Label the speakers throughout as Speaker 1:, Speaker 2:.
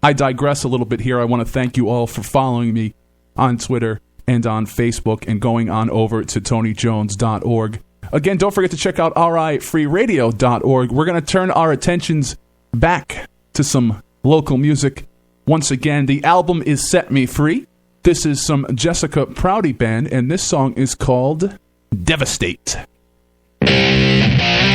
Speaker 1: I digress a little bit here. I want to thank you all for following me on Twitter and on Facebook and going on over to TonyJones.org. Again, don't forget to check out rifreeradio.org. We're going to turn our attentions back to some local music. Once again, the album is Set Me Free. This is some Jessica Prouty Band, and this song is called Devastate.
Speaker 2: Yeah.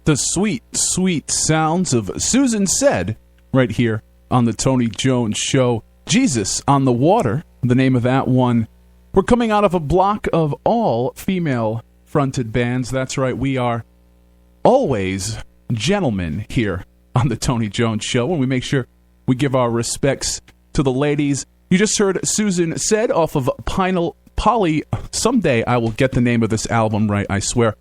Speaker 1: The sweet, sweet sounds of Susan Said right here on the Tony Jones Show. Jesus on the Water, the name of that one. We're coming out of a block of all female-fronted bands. That's right, we are always gentlemen here on the Tony Jones Show, and we make sure we give our respects to the ladies. You just heard Susan Said off of Poly. Someday I will get the name of this album right, I swear.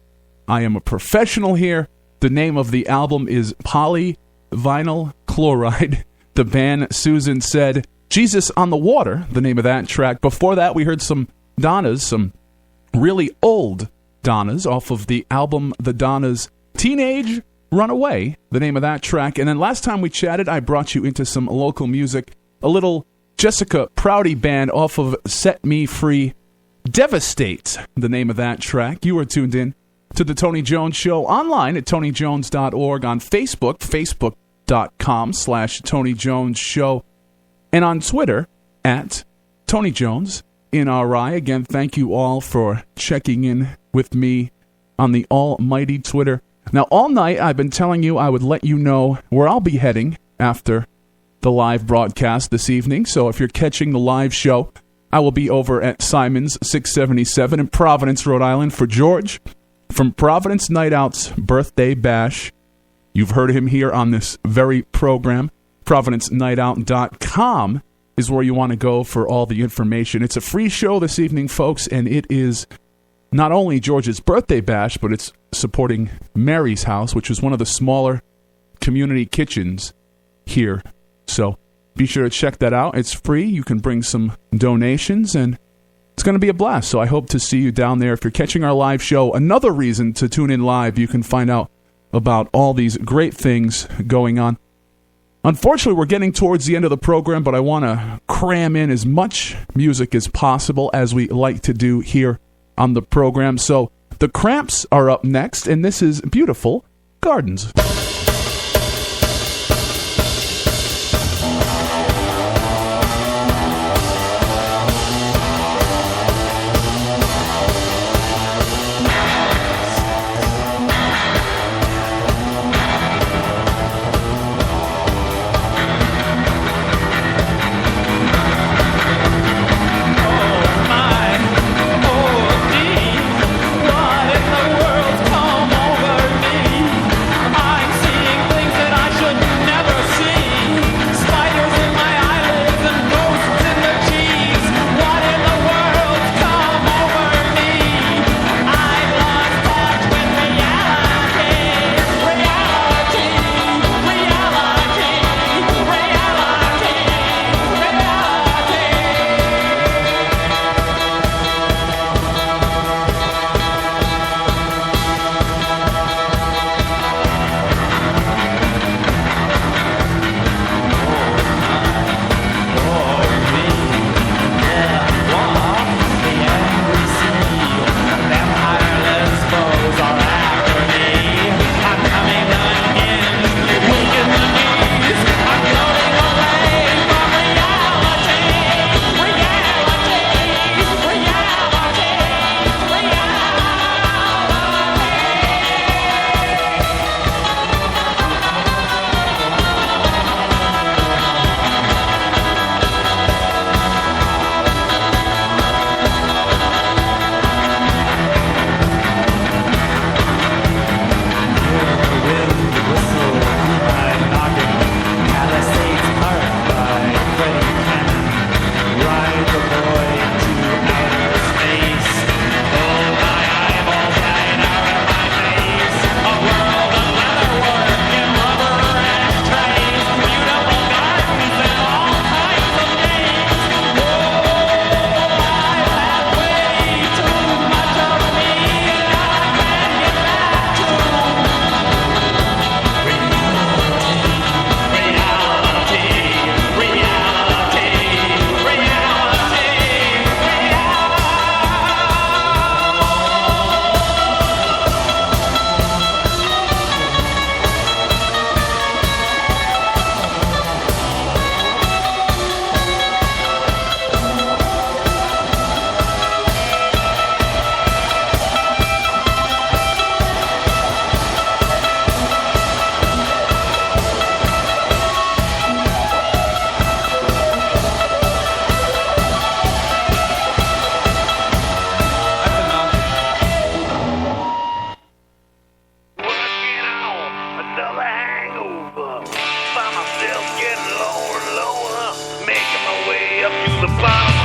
Speaker 1: I am a professional here. The name of the album is Polyvinyl Chloride. The band Susan Said. Jesus on the Water, the name of that track. Before that, we heard some Donnas, some really old Donnas, off of the album The Donnas Teenage Runaway, the name of that track. And then last time we chatted, I brought you into some local music. A little Jessica Prouty band off of Set Me Free. Devastate, the name of that track. You are tuned in to the Tony Jones Show online at tonyjones.org, on Facebook, facebook.com/Tony Jones Show, and on Twitter at Tony Jones NRI. Again, thank you all for checking in with me on the almighty Twitter. Now, all night I've been telling you I would let you know where I'll be heading after the live broadcast this evening. So if you're catching the live show, I will be over at Simon's 677 in Providence, Rhode Island for George from Providence Night Out's birthday bash. You've heard him here on this very program. ProvidenceNightOut.com is where you want to go for all the information. It's a free show this evening, folks, and it is not only George's birthday bash, but it's supporting Mary's House, which is one of the smaller community kitchens here. So be sure to check that out. It's free. You can bring some donations, and it's going to be a blast. So I hope to see you down there. If you're catching our live show, another reason to tune in live, you can find out about all these great things going on. Unfortunately, we're getting towards the end of the program, but I want to cram in as much music as possible, as we like to do here on the program. So the Cramps are up next, and this is Beautiful Gardens.
Speaker 2: What in the world's come over me? I'm the bottom